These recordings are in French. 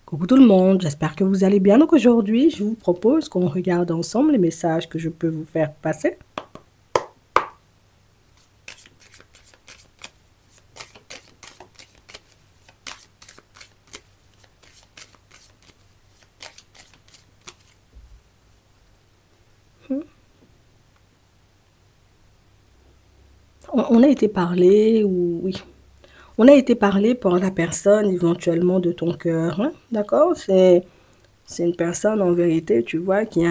Coucou tout le monde, j'espère que vous allez bien. Donc aujourd'hui, je vous propose qu'on regarde ensemble les messages que je peux vous faire passer. On a été parlé, ou oui, on a été parlé par la personne éventuellement de ton cœur, hein, d'accord? C'est une personne en vérité, tu vois, qui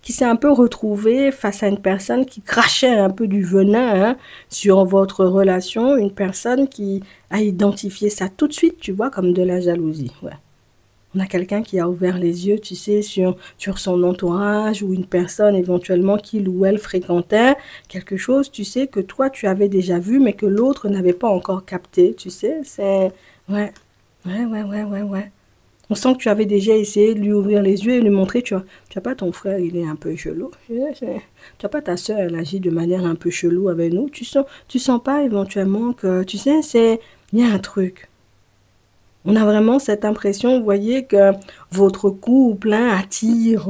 s'est un peu retrouvée face à une personne qui crachait un peu du venin, hein, sur votre relation, une personne qui a identifié ça tout de suite, tu vois, comme de la jalousie, ouais. On a quelqu'un qui a ouvert les yeux, tu sais, sur son entourage ou une personne éventuellement qu'il ou elle fréquentait, quelque chose, tu sais, que toi tu avais déjà vu mais que l'autre n'avait pas encore capté, tu sais, c'est... Ouais, ouais. On sent que tu avais déjà essayé de lui ouvrir les yeux et lui montrer, tu as pas ton frère, il est un peu chelou. Tu as pas ta soeur, elle agit de manière un peu chelou avec nous. Tu sens pas éventuellement que, tu sais, il y a un truc. On a vraiment cette impression, vous voyez, que votre couple attire,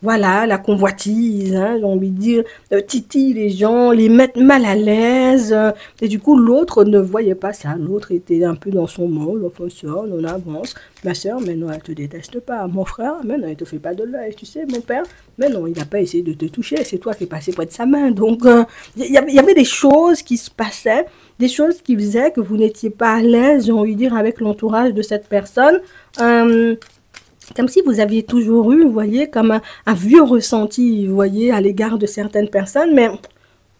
voilà, la convoitise, hein, j'ai envie de dire, titille les gens, les mettre mal à l'aise. Et du coup, l'autre ne voyait pas ça. L'autre était un peu dans son monde, enfin, ça, on avance. Ma soeur, mais non, elle te déteste pas. Mon frère, mais non, il te fait pas de l'œil. Tu sais, mon père, mais non, il n'a pas essayé de te toucher. C'est toi qui es passé près de sa main. Donc, y avait des choses qui se passaient, des choses qui faisaient que vous n'étiez pas à l'aise, j'ai envie de dire, avec l'entourage de cette personne. Euh, Comme si vous aviez toujours eu, vous voyez, comme un vieux ressenti, vous voyez, à l'égard de certaines personnes. Mais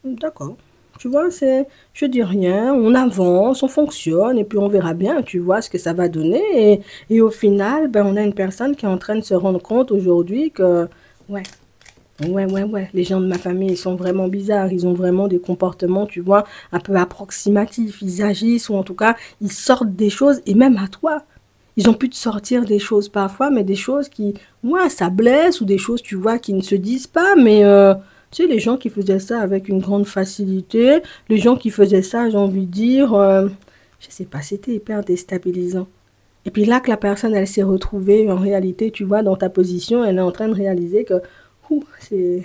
d'accord, tu vois, je dis rien, on avance, on fonctionne, et puis on verra bien, tu vois, ce que ça va donner. Et au final, ben, on a une personne qui est en train de se rendre compte aujourd'hui que, ouais, ouais. Les gens de ma famille, ils sont vraiment bizarres. Ils ont vraiment des comportements, tu vois, un peu approximatifs. Ils agissent, ou en tout cas, ils sortent des choses, et même à toi. Ils ont pu te sortir des choses parfois, mais des choses qui, ouais, ça blesse, ou des choses, tu vois, qui ne se disent pas, mais tu sais, les gens qui faisaient ça avec une grande facilité, les gens qui faisaient ça, j'ai envie de dire, je sais pas, c'était hyper déstabilisant. Et puis là que la personne, elle s'est retrouvée, en réalité, tu vois, dans ta position, elle est en train de réaliser que, c'est,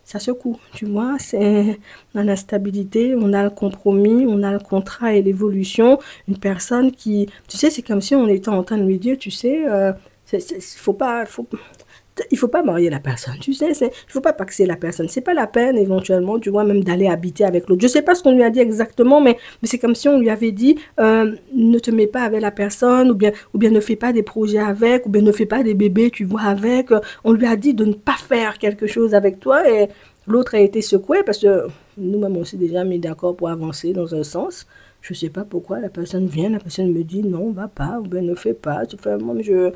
ça secoue, tu vois, on a la stabilité, on a le compromis, on a le contrat et l'évolution. Une personne qui, tu sais, c'est comme si on était en train de lui dire, tu sais, il faut pas marier la personne, tu sais, il faut pas paxer la personne. C'est pas la peine, éventuellement, tu vois, même d'aller habiter avec l'autre. Je sais pas ce qu'on lui a dit exactement, mais c'est comme si on lui avait dit, ne te mets pas avec la personne, ou bien ne fais pas des projets avec, ou bien ne fais pas des bébés, tu vois, avec. On lui a dit de ne pas faire quelque chose avec toi, et l'autre a été secoué parce que nous-mêmes, on s'est déjà mis d'accord pour avancer dans un sens. Je sais pas pourquoi la personne vient, la personne me dit non, va pas, ou bien ne fais pas. Tu fais, moi, je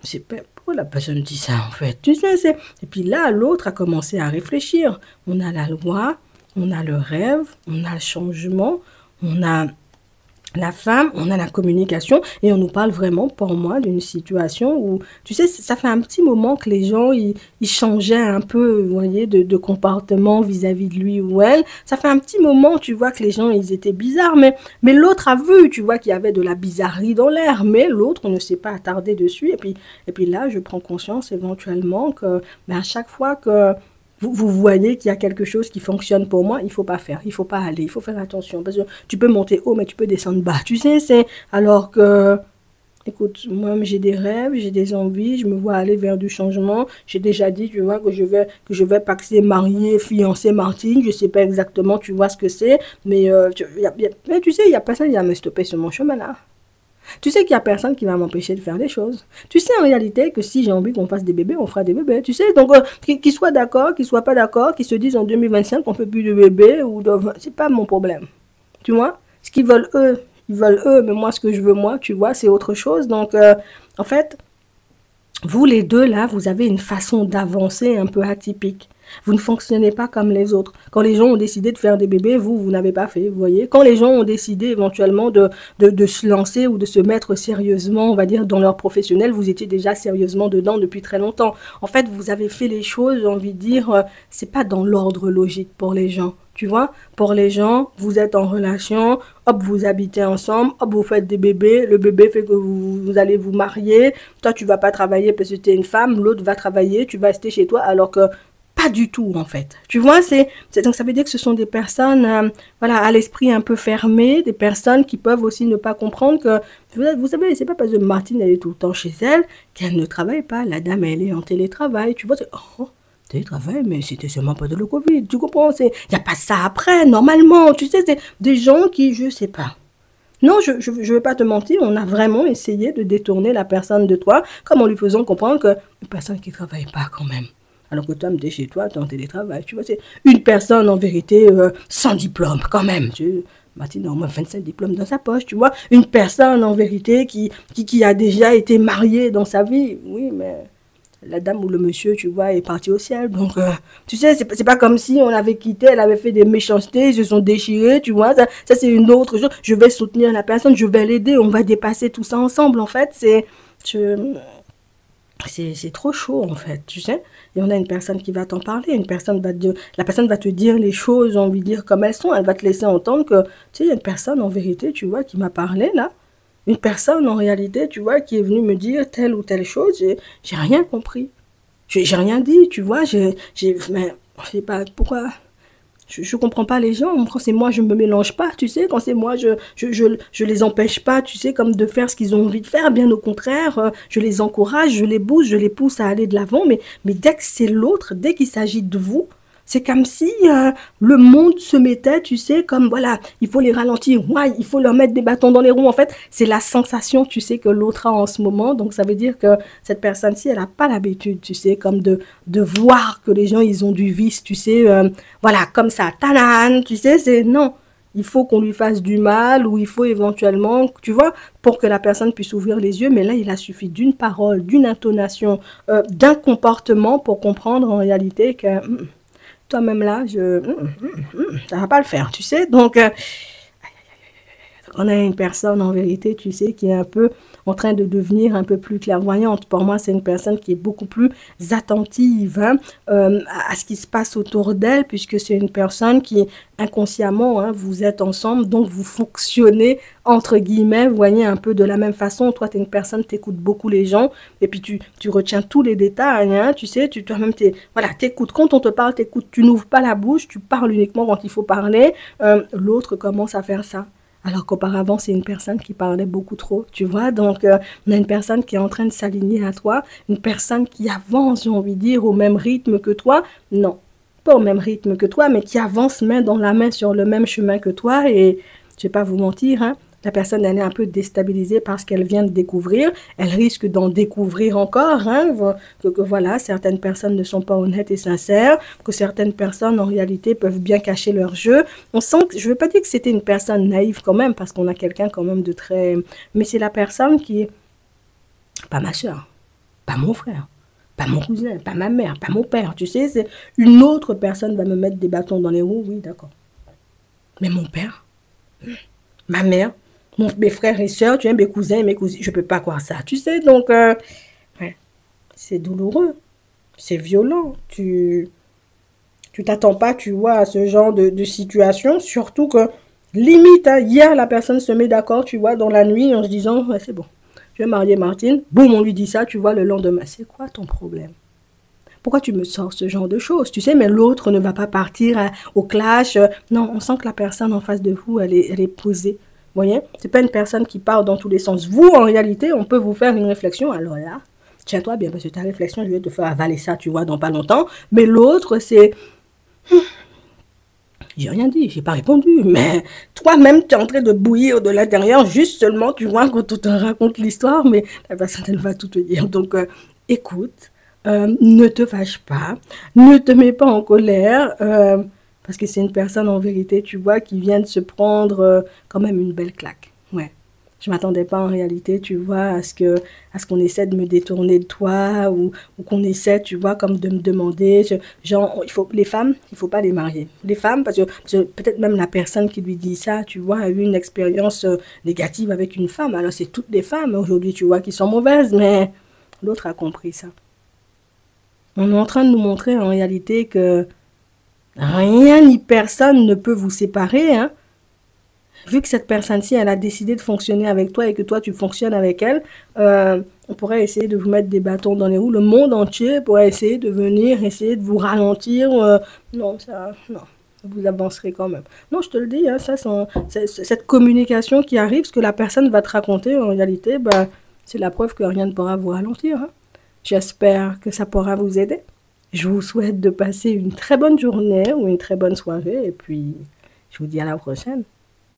sais pas pourquoi la personne dit ça en fait. Tu sais, c'est... Et puis là, l'autre a commencé à réfléchir. On a la loi, on a le rêve, on a le changement, on a la femme, on a la communication, et on nous parle vraiment, pour moi, d'une situation où, tu sais, ça fait un petit moment que les gens, ils changeaient un peu, vous voyez, de comportement vis-à-vis de lui ou elle. Ça fait un petit moment, tu vois, que les gens, ils étaient bizarres, mais l'autre a vu, tu vois, qu'il y avait de la bizarrerie dans l'air, mais l'autre ne s'est pas attardé dessus, et puis là, je prends conscience éventuellement que, ben, à chaque fois que vous voyez qu'il y a quelque chose qui fonctionne pour moi, il faut pas faire, il faut pas aller, il faut faire attention. Parce que tu peux monter haut, mais tu peux descendre bas. Tu sais, c'est... Alors que, écoute, moi, j'ai des rêves, j'ai des envies, je me vois aller vers du changement. J'ai déjà dit, tu vois, que je vais paxer, marier, fiancer Martine. Je sais pas exactement, tu vois ce que c'est. Mais, mais tu sais, il y a personne qui va me stopper sur mon chemin, là. Tu sais qu'il n'y a personne qui va m'empêcher de faire des choses. Tu sais en réalité que si j'ai envie qu'on fasse des bébés, on fera des bébés. Tu sais, donc qu'ils soient d'accord, qu'ils soient pas d'accord, qu'ils se disent en 2025 qu'on ne fait plus de bébés, ou de... c'est pas mon problème. Tu vois, ce qu'ils veulent eux, ils veulent eux, mais moi ce que je veux moi, tu vois, c'est autre chose. Donc en fait, vous les deux là, vous avez une façon d'avancer un peu atypique. Vous ne fonctionnez pas comme les autres. Quand les gens ont décidé de faire des bébés, vous n'avez pas fait, vous voyez. Quand les gens ont décidé éventuellement de se lancer ou de se mettre sérieusement, on va dire, dans leur professionnel, vous étiez déjà sérieusement dedans depuis très longtemps. En fait, vous avez fait les choses, j'ai envie de dire, c'est pas dans l'ordre logique pour les gens. Tu vois, pour les gens, vous êtes en relation, hop, vous habitez ensemble, hop, vous faites des bébés, le bébé fait que vous allez vous marier, toi tu vas pas travailler parce que tu es une femme, l'autre va travailler, tu vas rester chez toi alors que pas du tout en fait. Tu vois, donc ça veut dire que ce sont des personnes voilà, à l'esprit un peu fermé, des personnes qui peuvent aussi ne pas comprendre que, vous savez, c'est pas parce que Martine elle est tout le temps chez elle qu'elle ne travaille pas. La dame elle est en télétravail, tu vois, oh, télétravail, mais c'était seulement pas de le Covid, tu comprends, il n'y a pas ça après, normalement, tu sais, c'est des gens qui, je sais pas. Non, je vais pas te mentir, on a vraiment essayé de détourner la personne de toi, comme en lui faisant comprendre que une personne qui travaille pas quand même. Alors que toi, tu es chez toi, tu es en télétravail, tu vois, c'est une personne en vérité sans diplôme quand même. Martine a au moins 25 diplômes dans sa poche, tu vois. Une personne en vérité qui a déjà été mariée dans sa vie, oui, mais la dame ou le monsieur, tu vois, est parti au ciel. Donc, tu sais, c'est pas comme si on avait quitté, elle avait fait des méchancetés, ils se sont déchirés, tu vois. Ça c'est une autre chose. Je vais soutenir la personne, je vais l'aider, on va dépasser tout ça ensemble, en fait. C'est trop chaud, en fait, tu sais. Et on a une personne qui va t'en parler, la personne va te dire les choses, on va dire comme elles sont, elle va te laisser entendre que, tu sais, il y a une personne en vérité, tu vois, qui m'a parlé, là. Une personne en réalité, tu vois, qui est venue me dire telle ou telle chose, j'ai rien compris. J'ai rien dit, tu vois, mais je sais pas pourquoi. Je comprends pas les gens. Quand c'est moi, je me mélange pas, tu sais. Quand c'est moi, je les empêche pas, tu sais, comme de faire ce qu'ils ont envie de faire. Bien au contraire, je les encourage, je les booste, je les pousse à aller de l'avant. Mais dès que c'est l'autre, dès qu'il s'agit de vous, c'est comme si le monde se mettait, tu sais, comme voilà, il faut les ralentir, ouais, il faut leur mettre des bâtons dans les roues. En fait, c'est la sensation, tu sais, que l'autre a en ce moment. Donc, ça veut dire que cette personne-ci, elle n'a pas l'habitude, tu sais, comme de voir que les gens, ils ont du vice, tu sais, voilà, comme ça, tanan, tu sais, c'est non. Il faut qu'on lui fasse du mal ou il faut éventuellement, tu vois, pour que la personne puisse ouvrir les yeux. Mais là, il a suffi d'une parole, d'une intonation, d'un comportement pour comprendre en réalité que toi-même là, ça va pas le faire, tu sais. Donc, on a une personne en vérité, tu sais, qui est un peu en train de devenir un peu plus clairvoyante. Pour moi, c'est une personne qui est beaucoup plus attentive hein, à ce qui se passe autour d'elle, puisque c'est une personne qui, inconsciemment, hein, vous êtes ensemble, donc vous fonctionnez, entre guillemets, vous voyez, un peu de la même façon. Toi, tu es une personne, tu écoutes beaucoup les gens, et puis tu retiens tous les détails, hein, tu sais, toi-même, voilà, t'écoutes. Quand on te parle, t'écoutes, tu n'ouvres pas la bouche, tu parles uniquement quand il faut parler. L'autre commence à faire ça. Alors qu'auparavant, c'est une personne qui parlait beaucoup trop, tu vois. Donc, on a une personne qui est en train de s'aligner à toi, une personne qui avance, j'ai envie de dire, au même rythme que toi. Non, pas au même rythme que toi, mais qui avance main dans la main sur le même chemin que toi. Et je ne vais pas vous mentir, hein, la personne, elle est un peu déstabilisée par ce qu'elle vient de découvrir. Elle risque d'en découvrir encore. Hein, que voilà, certaines personnes ne sont pas honnêtes et sincères, que certaines personnes, en réalité, peuvent bien cacher leur jeu. On sent que, je ne veux pas dire que c'était une personne naïve quand même, parce qu'on a quelqu'un quand même de très... Mais c'est la personne qui est pas ma soeur, pas mon frère, pas mon cousin, pas ma mère, pas mon père. Tu sais, c'est une autre personne va me mettre des bâtons dans les roues, oui, d'accord. Mais mon père, ma mère, mes frères et sœurs, tu vois, mes cousins et mes cousines, je peux pas croire ça, tu sais, donc ouais, c'est douloureux, c'est violent, tu t'attends pas, tu vois, à ce genre de situation, surtout que limite, hein, hier, la personne se met d'accord, tu vois, dans la nuit, en se disant, ouais, c'est bon, je vais marier Martine, boum, on lui dit ça, tu vois, le lendemain, c'est quoi ton problème? Pourquoi tu me sors ce genre de choses? Tu sais, mais l'autre ne va pas partir au clash. Non, on sent que la personne en face de vous, elle est posée. Vous voyez? C'est pas une personne qui part dans tous les sens. Vous, en réalité, on peut vous faire une réflexion. Alors là, tiens-toi bien, parce que ta réflexion, je vais te faire avaler ça, tu vois, dans pas longtemps. Mais l'autre, c'est... J'ai rien dit, j'ai pas répondu, mais toi-même, tu es en train de bouillir de l'intérieur, juste seulement, tu vois, quand on te raconte l'histoire, mais la personne, elle va tout te dire. Donc, écoute, ne te fâche pas, ne te mets pas en colère, parce que c'est une personne en vérité, tu vois, qui vient de se prendre quand même une belle claque. Ouais. Je m'attendais pas en réalité, tu vois, à ce qu'on essaie de me détourner de toi ou qu'on essaie, tu vois, comme de me demander, genre, les femmes, il faut pas les marier. Les femmes, parce que peut-être même la personne qui lui dit ça, tu vois, a eu une expérience négative avec une femme. Alors c'est toutes les femmes aujourd'hui, tu vois, qui sont mauvaises, mais l'autre a compris ça. On est en train de nous montrer en réalité que Rien ni personne ne peut vous séparer, hein. Vu que cette personne-ci, elle a décidé de fonctionner avec toi et que toi, tu fonctionnes avec elle, on pourrait essayer de vous mettre des bâtons dans les roues. Le monde entier pourrait essayer de venir, essayer de vous ralentir. Non, ça, non. Vous avancerez quand même. Non, je te le dis, hein, ça, cette communication qui arrive, ce que la personne va te raconter, en réalité, ben, c'est la preuve que rien ne pourra vous ralentir, hein. J'espère que ça pourra vous aider. Je vous souhaite de passer une très bonne journée ou une très bonne soirée et puis je vous dis à la prochaine.